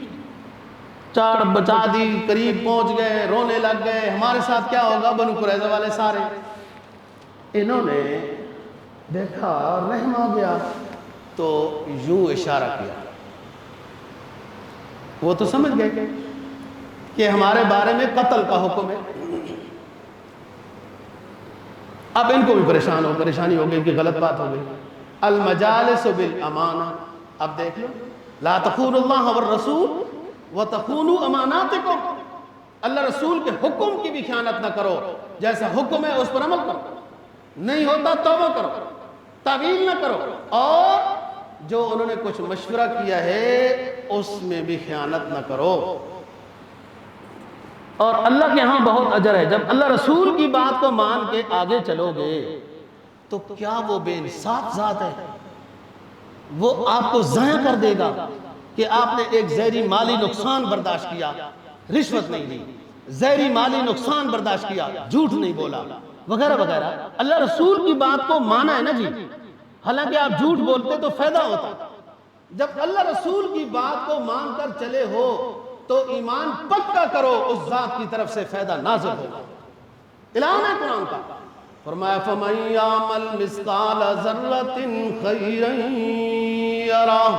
چاڑ بچا دی، قریب پہنچ گئے، رونے لگ گئے، ہمارے ساتھ کیا ہوگا، بنو قریظہ والے سارے۔ انہوں نے دیکھا، رحم آ گیا تو یوں اشارہ کیا، وہ تو سمجھ گئے کہ ہمارے بارے میں قتل کا حکم ہے۔ اب ان کو بھی پریشانی ہو گئی کہ غلط بات ہو گئی۔ المجالس بالامانہ، اب دیکھ لو، لا تخونوا اللہ والرسول وتخونوا اماناتکم، اللہ رسول کے حکم کی بھی خیانت نہ کرو، جیسا حکم ہے اس پر عمل کرو، نہیں ہوتا توبہ کرو، تعویل نہ کرو، اور جو انہوں نے کچھ مشورہ کیا ہے اس میں بھی خیانت نہ کرو، اور اللہ کے ہاں بہت اجر ہے۔ جب اللہ رسول کی بات کو مان کے آگے چلو گے تو کیا وہ بے انصاف ذات ہے، وہ آپ کو ضائع کر دے گا کہ آپ نے ایک ظاہری مالی نقصان برداشت کیا، رشوت نہیں دی، ظاہری مالی نقصان برداشت کیا، جھوٹ نہیں بولا وغیرہ وغیرہ، اللہ رسول کی بات کو مانا ہے نا جی، حالانکہ آپ جھوٹ بولتے تو فائدہ ہوتا۔ جب اللہ رسول کی بات کو مان کر چلے ہو تو ایمان پکا کرو، اس ذات کی طرف سے فائدہ نازل ہوگا۔ اعلان ہے قرآن کا، فرمایا فَمَن يَعْمَلْ مِثْقَالَ ذَرَّةٍ خَيْرًا يَرَهُ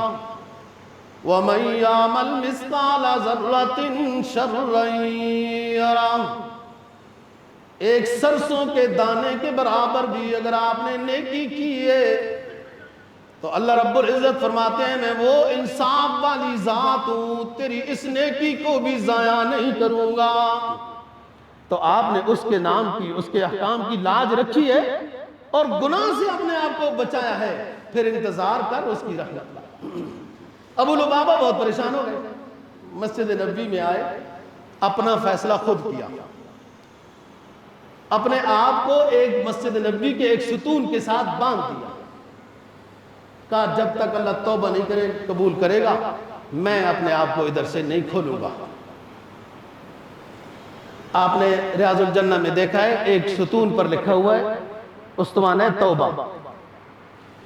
وَمَن يَعْمَلْ مِثْقَالَ ذَرَّةٍ شَرًّا يَرَهُ۔ ایک سرسوں کے دانے کے برابر بھی اگر آپ نے نیکی کی ہے تو اللہ رب العزت فرماتے ہیں میں وہ انصاف والی ذات ہوں، تیری اس نیکی کو بھی ضائع نہیں کروں گا۔ تو آپ نے اس کے نام کی، اس کے احکام کی لاج رکھی ہے اور گناہ سے اپنے آپ کو بچایا ہے، پھر انتظار کر اس کی رحمت کا۔ ابو لبابہ بہت پریشان ہو گئے، مسجد نبوی میں آئے، اپنا فیصلہ خود کیا، اپنے آپ کو ایک مسجد نبوی کے ایک ستون کے ساتھ باندھ دیا، کہا جب تک اللہ توبہ نہیں قبول کرے گا میں اپنے آپ کو ادھر سے نہیں کھولوں گا۔ آپ نے ریاض الجنہ میں دیکھا ہے ایک ستون پر لکھا ہوا ہے استوانہ توبہ،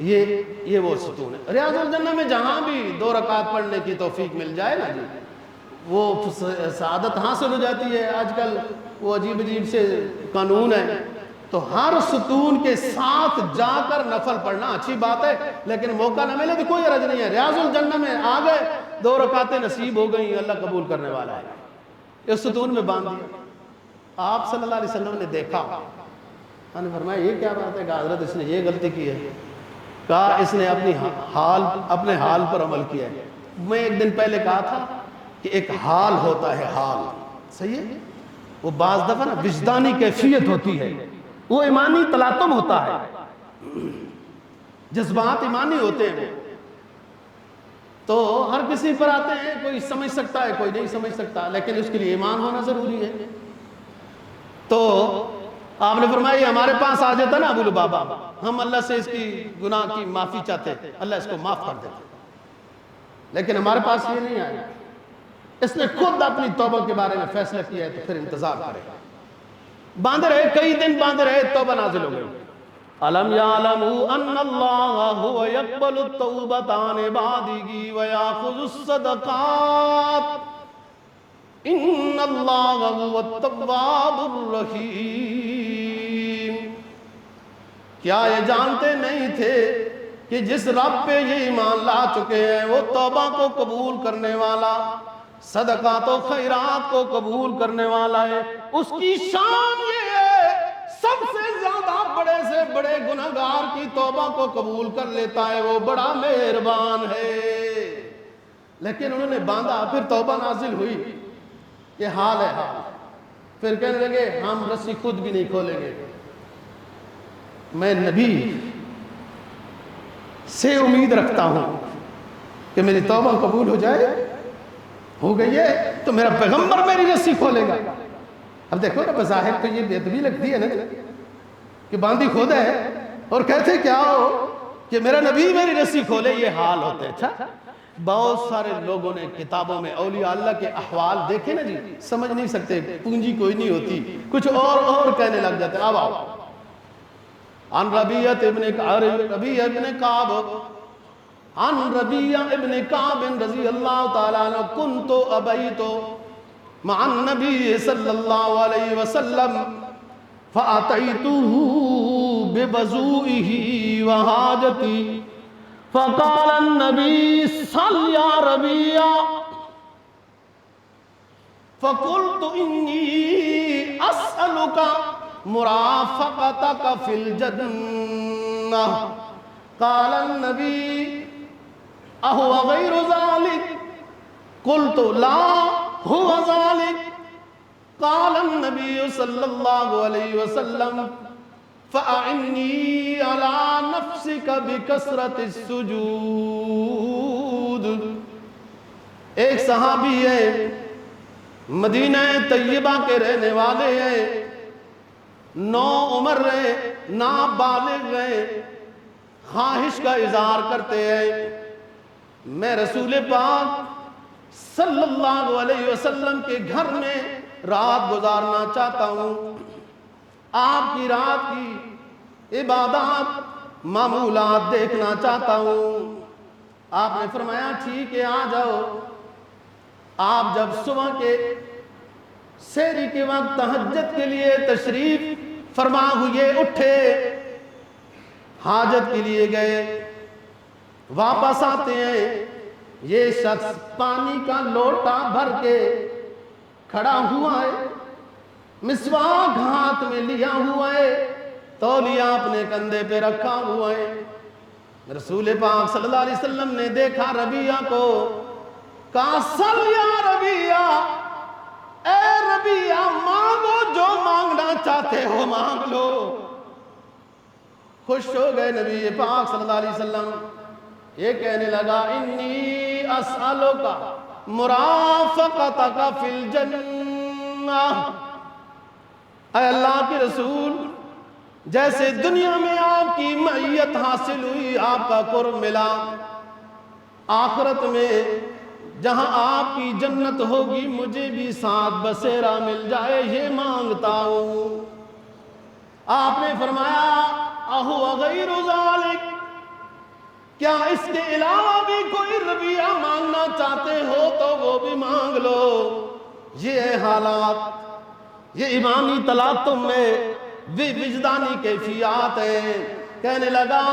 یہ وہ ستون ہے۔ ریاض الجنہ میں جہاں بھی 2 رکعت پڑھنے کی توفیق مل جائے نا جی، وہ سعادت حاصل ہو جاتی ہے۔ آج کل وہ عجیب سے قانون ہے، تو ہر ستون کے ساتھ جا کر نفل پڑھنا اچھی بات ہے، لیکن موقع نہ ملے تو کوئی حرج نہیں ہے۔ ریاض الجنہ میں آ گئے، 2 رکعتیں نصیب ہو گئیں، اللہ قبول کرنے والا ہے۔ اس ستون میں باندھ دیا، آپ صلی اللہ علیہ وسلم نے دیکھا، انہوں نے فرمایا یہ کیا بات ہے، کہا حضرت اس نے یہ غلطی کی ہے، کہا اس نے اپنے حال پر عمل کیا ہے۔ میں ایک دن پہلے کہا تھا کہ ایک حال ہوتا ہے، حال صحیح ہے، وہ بعض دفعہ نا وجدانی کیفیت ہوتی ہے، وہ ایمانی تلاطم ہوتا ہے، جذبات ایمانی ہوتے ہیں، تو ہر کسی پر آتے ہیں، کوئی سمجھ سکتا ہے کوئی نہیں سمجھ سکتا، لیکن اس کے لیے ایمان ہونا ضروری ہے۔ تو آپ نے فرمایا یہ ہمارے پاس آ جاتا نا ابو لبابہ، ہم اللہ سے اس کی گناہ کی معافی چاہتے، اللہ اس کو معاف کر دیتا، لیکن ہمارے پاس یہ نہیں آیا، اس نے خود اپنی توبہ کے بارے میں فیصلہ کیا ہے، تو پھر انتظار کرے گا۔ باندھے رہے، کئی دن باندھے رہے، توبہ نازل ہو گئی۔ أَلَمْ يَعْلَمُوا أَنَّ اللَّهَ هُوَ يَقْبَلُ التَّوْبَةَ عَنْ عِبَادِهِ وَيَأْخُذُ الصَّدَقَاتِ إِنَّ اللَّهَ هُوَ التَّوَّابُ الرَّحِيمُ۔ کیا یہ جانتے نہیں تھے کہ جس رب پہ یہ ایمان لا چکے ہیں وہ توبہ کو قبول کرنے والا، صدقات و خیرات کو قبول کرنے والا ہے، اس کی شان یہ ہے سب سے زیادہ بڑے سے بڑے گناہگار کی توبہ کو قبول کر لیتا ہے، وہ بڑا مہربان ہے۔ لیکن انہوں نے باندھا، پھر توبہ نازل ہوئی، یہ حال ہے حال۔ پھر کہنے لگے ہم رسی خود بھی نہیں کھولیں گے، میں نبی سے امید رکھتا ہوں کہ میری توبہ قبول ہو جائے، ہو گئی ہے تو میرا پیغمبر میری رسی کھولے گا۔ اب دیکھو نا بظاہر تو یہ بے ادبی لگتی ہے نا کہ باندھی کھودا ہے اور کہتے کیا ہو کہ میرا نبی میری رسی کھولے، یہ حال ہوتے۔ اچھا بہت سارے لوگوں نے کتابوں میں اولیاء اللہ کے احوال دیکھے نا جی، سمجھ نہیں سکتے، پونجی کوئی نہیں ہوتی، کچھ اور کہنے لگ جاتے ہیں۔ اب آؤ، عن ربیعہ ابن کعب، عن ربیعہ ابن کعب رضی اللہ تعالیٰ عنہ، کنت ابیت مع النبی صلی اللہ علیہ وسلم فأتیتہ بوضوئہ وحاجتی فقال النبی صل یا ربیعہ فقلت انی اسألک مرافقتک فی الجنہ قال النبی اہو غیر ذالک قلت لا هو ذلك قال النبي صلى الله عليه وسلم فأعني على نفسك بكثرة السجود۔ ایک صحابی ہے، مدینہ طیبہ کے رہنے والے ہیں، نو عمر رہے، نابالغ رہے، خواہش کا اظہار کرتے ہیں میں رسول پاک صلی اللہ علیہ وسلم کے گھر میں رات گزارنا چاہتا ہوں، آپ کی رات کی عبادات معمولات دیکھنا چاہتا ہوں۔ آپ نے فرمایا ٹھیک ہے آ جاؤ۔ آپ جب صبح کے سحری کے وقت تہجد کے لیے تشریف فرما ہوئے اٹھے، حاجت کے لیے گئے، واپس آتے ہیں، یہ شخص پانی کا لوٹا بھر کے کھڑا ہوا ہے، مسواک ہاتھ میں لیا ہوا ہے، تولیہ اپنے کندھے پہ رکھا ہوا ہے۔ رسول پاک صلی اللہ علیہ وسلم نے دیکھا ربیعہ کو، کہا صل یا ربیعہ، اے ربیعہ مانگو جو مانگنا چاہتے ہو مانگ لو۔ خوش ہو گئے نبی پاک صلی اللہ علیہ وسلم، یہ کہنے لگا انی اسألک مرافقتک فی الجنہ، اے اللہ کے رسول جیسے دنیا میں آپ کی معیت حاصل ہوئی، آپ کا قرب ملا، آخرت میں جہاں آپ کی جنت ہوگی مجھے بھی ساتھ بسیرا مل جائے، یہ مانگتا ہوں۔ آپ نے فرمایا اہو غیر ذالک، کیا اس کے علاوہ بھی کوئی ربیعہ مانگنا چاہتے ہو تو وہ بھی مانگ لو۔ یہ حالات، یہ ایمانی تلاطم میں وجدانی کیفیات ہیں۔ کہنے لگا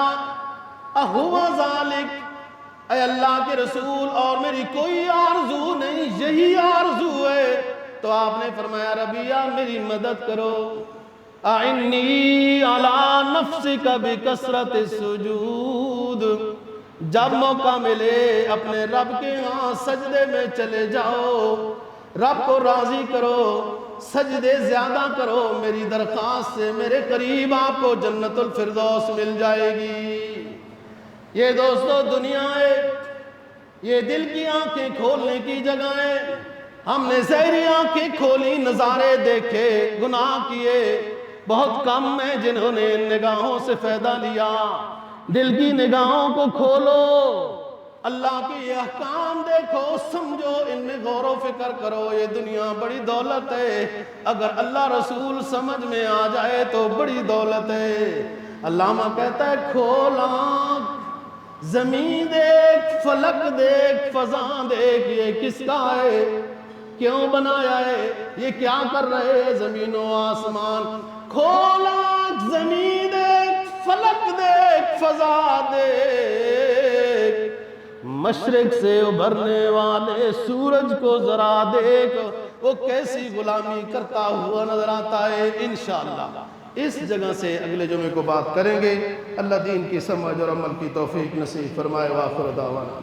اہو ذالک، اے اللہ کے رسول اور میری کوئی آرزو نہیں، یہی آرزو ہے۔ تو آپ نے فرمایا ربیعہ میری مدد کرو، اعنی علی نفسک بکثرت السجود، جب موقع ملے اپنے رب کے ہاں سجدے میں چلے جاؤ، رب کو راضی کرو، سجدے زیادہ کرو، میری درخواست سے میرے قریب آپ کو جنت الفردوس مل جائے گی۔ یہ دوستو دنیا ہے، یہ دل کی آنکھیں کھولنے کی جگہ ہے۔ ہم نے ظاہری آنکھیں کھولی، نظارے دیکھے، گناہ کیے، بہت کم ہیں جنہوں نے ان نگاہوں سے فائدہ لیا۔ دل کی نگاہوں کو کھولو، اللہ کی یہ احکام دیکھو، سمجھو، ان میں غور و فکر کرو۔ یہ دنیا بڑی دولت ہے، اگر اللہ رسول سمجھ میں آ جائے تو بڑی دولت ہے۔ علامہ کہتا ہے کھول آنکھ، زمین دیکھ، فلک دیکھ، فضاں دیکھ، یہ کس کا ہے، کیوں بنایا ہے، یہ کیا کر رہے زمین و آسمان۔ کھول آنکھ، زمین دیکھ، فلک دیکھ، فضا دیکھ، مشرق سے ابھرنے والے سورج کو ذرا دیکھ، وہ کیسی غلامی کرتا ہوا نظر آتا ہے۔ انشاءاللہ اس جگہ سے اگلے جمعے کو بات کریں گے۔ اللہ دین کی سمجھ اور عمل کی توفیق نصیب فرمائے۔ وآخر دعوانا